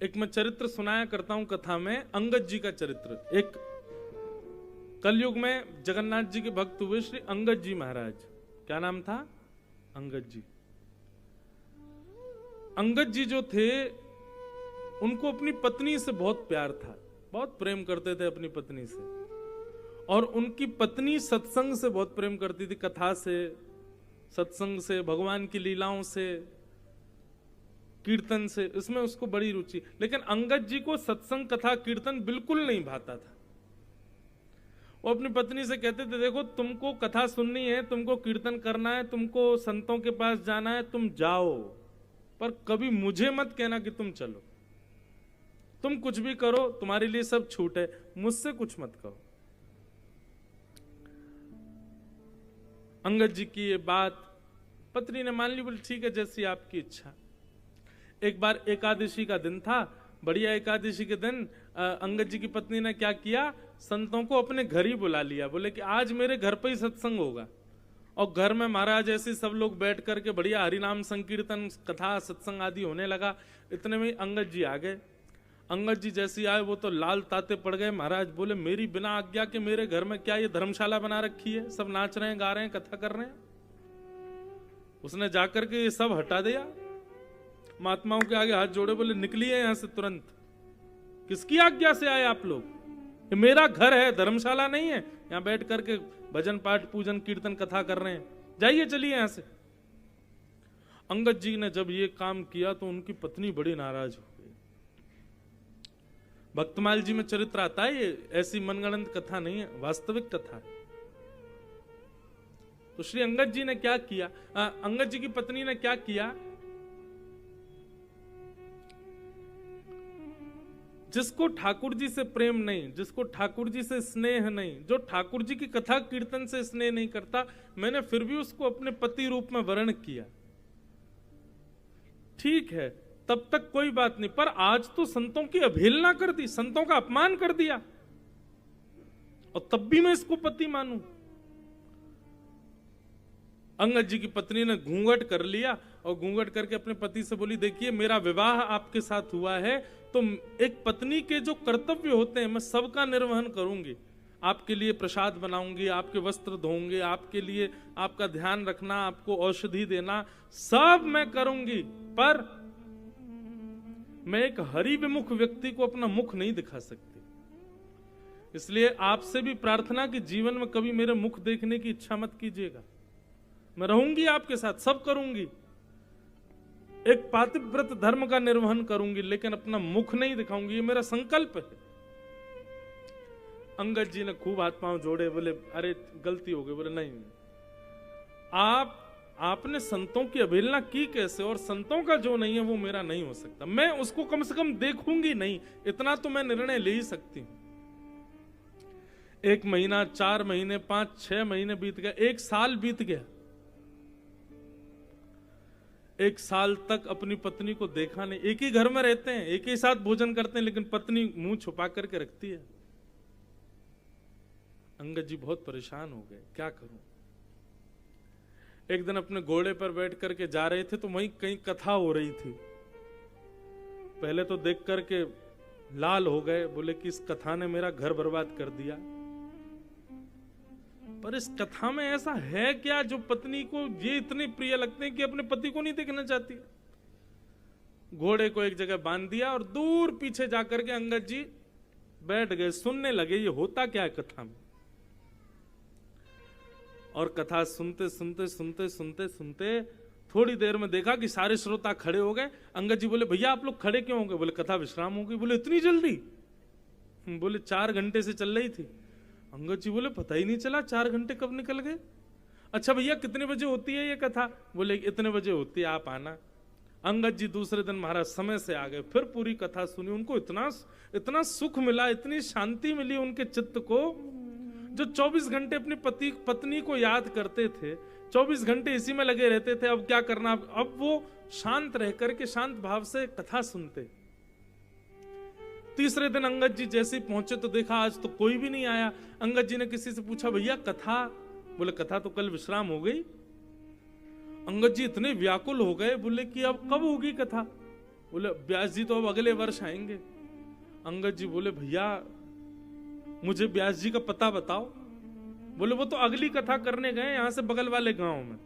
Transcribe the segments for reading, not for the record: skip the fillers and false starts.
एक मैं चरित्र सुनाया करता हूं कथा में, अंगद जी का चरित्र। एक कलयुग में जगन्नाथ जी के भक्त हुए श्री अंगद जी महाराज। क्या नाम था? अंगद जी। अंगद जी जो थे उनको अपनी पत्नी से बहुत प्यार था, बहुत प्रेम करते थे अपनी पत्नी से, और उनकी पत्नी सत्संग से बहुत प्रेम करती थी, कथा से, सत्संग से, भगवान की लीलाओं से, कीर्तन से, इसमें उसको बड़ी रुचि। लेकिन अंगद जी को सत्संग, कथा, कीर्तन बिल्कुल नहीं भाता था। वो अपनी पत्नी से कहते थे, देखो तुमको कथा सुननी है, तुमको कीर्तन करना है, तुमको संतों के पास जाना है, तुम जाओ, पर कभी मुझे मत कहना कि तुम चलो। तुम कुछ भी करो, तुम्हारे लिए सब छूट है, मुझसे कुछ मत कहो। अंगद जी की ये बात पत्नी ने मान ली, बोली ठीक है जैसी आपकी इच्छा। एक बार एकादशी का दिन था, बढ़िया एकादशी के दिन अंगद जी की पत्नी ने क्या किया, संतों को अपने घर ही बुला लिया। बोले कि आज मेरे घर पे ही सत्संग होगा, और घर में महाराज ऐसे सब लोग बैठ करके बढ़िया हरिनाम संकीर्तन, कथा, सत्संग आदि होने लगा। इतने में अंगद जी आ गए। अंगद जी जैसे आए वो तो लाल ताते पड़ गए। महाराज बोले, मेरी बिना आज्ञा के मेरे घर में क्या ये धर्मशाला बना रखी है? सब नाच रहे हैं, गा रहे हैं, कथा कर रहे हैं। उसने जाकर के ये सब हटा दिया, महात्माओं के आगे हाथ जोड़े, बोले निकलिए यहां से तुरंत। किसकी आज्ञा से आए आप लोग? ये मेरा घर है, धर्मशाला नहीं है। यहां बैठ करके भजन पाठ, पूजन, कीर्तन, कथा कर रहे हैं, जाइए चलिए यहां से। अंगद जी ने जब ये काम किया तो उनकी पत्नी बड़ी नाराज हो गई। भक्तमाल जी में चरित्र आता है, ये ऐसी मनगढ़ंत कथा नहीं है, वास्तविक कथा है। तो श्री अंगद जी ने क्या किया, अंगद जी की पत्नी ने क्या किया, जिसको ठाकुर जी से प्रेम नहीं, जिसको ठाकुर जी से स्नेह नहीं, जो ठाकुर जी की कथा कीर्तन से स्नेह नहीं करता, मैंने फिर भी उसको अपने पति रूप में वर्ण किया। ठीक है, तब तक कोई बात नहीं, पर आज तो संतों की अवहेलना कर दी, संतों का अपमान कर दिया, और तब भी मैं इसको पति मानूं। अंगद जी की पत्नी ने घूंघट कर लिया, और घूंघट करके अपने पति से बोली, देखिए मेरा विवाह आपके साथ हुआ है, तो एक पत्नी के जो कर्तव्य होते हैं मैं सबका निर्वहन करूंगी। आपके लिए प्रसाद बनाऊंगी, आपके वस्त्र धोऊंगी, आपके लिए आपका ध्यान रखना, आपको औषधि देना, सब मैं करूंगी, पर मैं एक हरि विमुख व्यक्ति को अपना मुख नहीं दिखा सकती। इसलिए आपसे भी प्रार्थना कि जीवन में कभी मेरे मुख देखने की इच्छा मत कीजिएगा। मैं रहूंगी आपके साथ, सब करूंगी, एक पातिव्रत धर्म का निर्वहन करूंगी, लेकिन अपना मुख नहीं दिखाऊंगी, ये मेरा संकल्प है। अंगद जी ने खूब हाथ पांव जोड़े, बोले अरे गलती हो गई। बोले नहीं, आपने संतों की अवहेलना की कैसे, और संतों का जो नहीं है वो मेरा नहीं हो सकता, मैं उसको कम से कम देखूंगी नहीं, इतना तो मैं निर्णय ले ही सकती हूं। 1 महीना, 4 महीने, 5-6 महीने बीत गए, 1 साल बीत गया। 1 साल तक अपनी पत्नी को देखा नहीं। एक ही घर में रहते हैं, एक ही साथ भोजन करते हैं, लेकिन पत्नी मुंह छुपा करके रखती है। अंगद जी बहुत परेशान हो गए, क्या करूं। एक दिन अपने घोड़े पर बैठ करके जा रहे थे, तो वहीं कहीं कथा हो रही थी। पहले तो देख करके लाल हो गए, बोले कि इस कथा ने मेरा घर बर्बाद कर दिया। पर इस कथा में ऐसा है क्या जो पत्नी को ये इतने प्रिय लगते हैं कि अपने पति को नहीं देखना चाहती। घोड़े को एक जगह बांध दिया और दूर पीछे जाकर के अंगद जी बैठ गए, सुनने लगे ये होता क्या है कथा में। और कथा सुनते सुनते सुनते सुनते सुनते थोड़ी देर में देखा कि सारे श्रोता खड़े हो गए। अंगद जी बोले, भैया आप लोग खड़े क्यों हो गए? बोले कथा विश्राम हो गई। बोले इतनी जल्दी? बोले 4 घंटे से चल रही थी। अंगद जी बोले पता ही नहीं चला 4 घंटे कब निकल गए। अच्छा भैया कितने बजे होती है ये कथा? बोले इतने बजे होती है, आप आना। अंगद जी दूसरे दिन महाराज समय से आ गए, फिर पूरी कथा सुनी। उनको इतना सुख मिला, इतनी शांति मिली उनके चित्त को। जो 24 घंटे अपनी पत्नी को याद करते थे, 24 घंटे इसी में लगे रहते थे, अब क्या करना, अब वो शांत रह करके शांत भाव से कथा सुनते। तीसरे दिन अंगद जी जैसे ही पहुंचे तो देखा आज तो कोई भी नहीं आया। अंगद जी ने किसी से पूछा, भैया कथा? बोले कथा तो कल विश्राम हो गई। अंगद जी इतने व्याकुल हो गए, बोले कि अब कब होगी कथा? बोले व्यास जी तो अब अगले वर्ष आएंगे। अंगद जी बोले भैया मुझे व्यास जी का पता बताओ। बोले वो तो अगली कथा करने गए यहां से बगल वाले गांव में।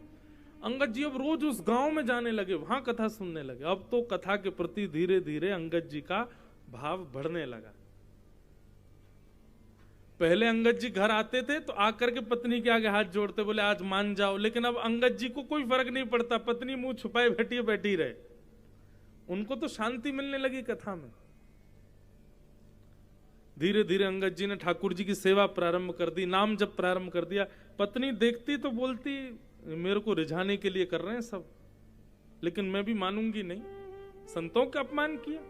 अंगद जी अब रोज उस गांव में जाने लगे, वहां कथा सुनने लगे। अब तो कथा के प्रति धीरे धीरे अंगद जी का भाव बढ़ने लगा। पहले अंगद जी घर आते थे तो आकर के पत्नी के आगे हाथ जोड़ते, बोले आज मान जाओ। लेकिन अब अंगद जी को कोई फर्क नहीं पड़ता, पत्नी मुंह छुपाए बैठी रहे, उनको तो शांति मिलने लगी कथा में। धीरे धीरे अंगद जी ने ठाकुर जी की सेवा प्रारंभ कर दी, नाम जप प्रारंभ कर दिया। पत्नी देखती तो बोलती मेरे को रिझाने के लिए कर रहे हैं सब, लेकिन मैं भी मानूंगी नहीं, संतों का अपमान किया।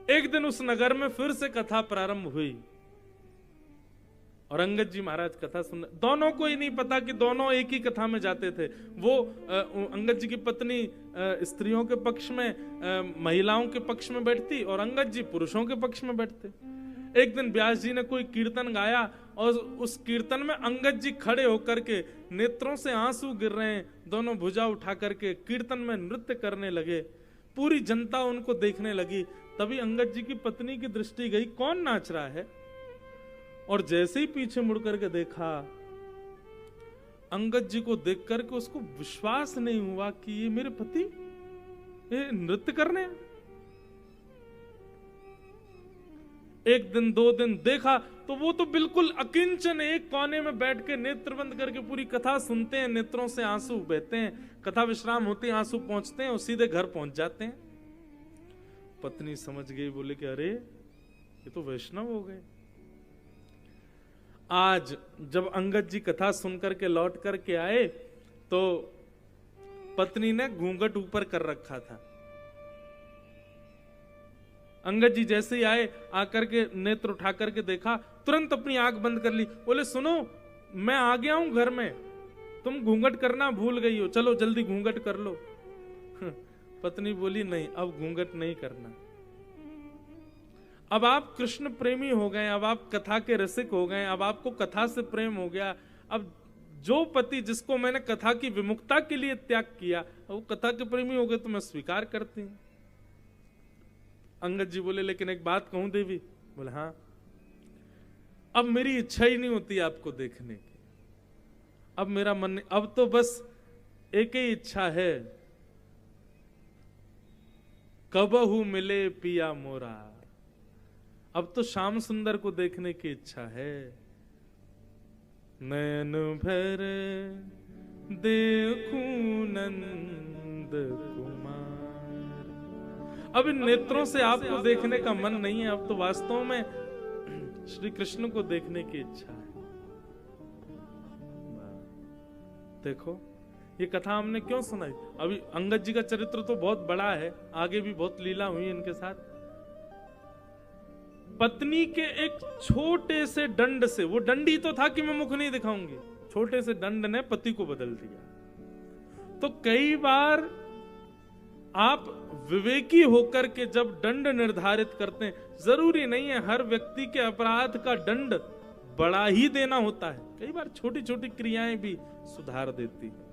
एक दिन उस नगर में फिर से कथा प्रारंभ हुई और अंगद जी महाराज कथा सुन, दोनों को ही नहीं पता कि दोनों एक ही कथा में जाते थे। वो अंगद जी की पत्नी स्त्रियों के पक्ष में, महिलाओं के पक्ष में बैठती और अंगद जी पुरुषों के पक्ष में बैठते। एक दिन व्यास जी ने कोई कीर्तन गाया और उस कीर्तन में अंगद जी खड़े होकर के नेत्रों से आंसू गिर रहे हैं, दोनों भुजा उठा करके कीर्तन में नृत्य करने लगे। पूरी जनता उनको देखने लगी। तभी अंगद जी की पत्नी की दृष्टि गई, कौन नाच रहा है? और जैसे ही पीछे मुड़ करके देखा, अंगद जी को देख करके उसको विश्वास नहीं हुआ कि ये मेरे पति ये नृत्य कर रहे हैं। एक दिन दो दिन देखा तो वो तो बिल्कुल अकिंचन एक कोने में बैठ के नेत्र बंद करके पूरी कथा सुनते हैं, नेत्रों से आंसू बहते हैं, कथा विश्राम होती है, आंसू पहुंचते हैं और सीधे घर पहुंच जाते हैं। पत्नी समझ गई, बोले कि अरे ये तो वैष्णव हो गए। आज जब अंगद जी कथा सुनकर के लौट करके आए तो पत्नी ने घूंघट ऊपर कर रखा था। अंगद जी जैसे ही आए, आकर के नेत्र उठा करके देखा, तुरंत अपनी आंख बंद कर ली। बोले सुनो, मैं आ गया हूं घर में, तुम घूंघट करना भूल गई हो, चलो जल्दी घूंघट कर लो। पत्नी बोली नहीं, अब घूंघट नहीं करना। अब आप कृष्ण प्रेमी हो गए, अब आप कथा के रसिक हो गए, अब आपको कथा से प्रेम हो गया। अब जो पति जिसको मैंने कथा की विमुक्ता के लिए त्याग किया, वो कथा के प्रेमी हो गए तो मैं स्वीकार करती हूं। अंगद जी बोले लेकिन एक बात कहूं देवी? बोले हाँ। अब मेरी इच्छा ही नहीं होती आपको देखने की, अब मेरा मन, अब तो बस एक ही इच्छा है, कबहू मिले पिया मोरा। अब तो श्याम सुंदर को देखने की इच्छा है। नयन भर देखूं नंद कुमार। अब इन नेत्रों से आपको देखने का मन नहीं है, अब तो वास्तव में श्री कृष्ण को देखने की इच्छा है। देखो ये कथा हमने क्यों सुनाई? अभी अंगद जी का चरित्र तो बहुत बड़ा है, आगे भी बहुत लीला हुई इनके साथ। पत्नी के एक छोटे से दंड से, वो दंडी तो था कि मैं मुख नहीं दिखाऊंगी, छोटे से दंड ने पति को बदल दिया। तो कई बार आप विवेकी होकर के जब दंड निर्धारित करते हैं, जरूरी नहीं है हर व्यक्ति के अपराध का दंड बड़ा ही देना होता है, कई बार छोटी छोटी क्रियाएं भी सुधार देती है।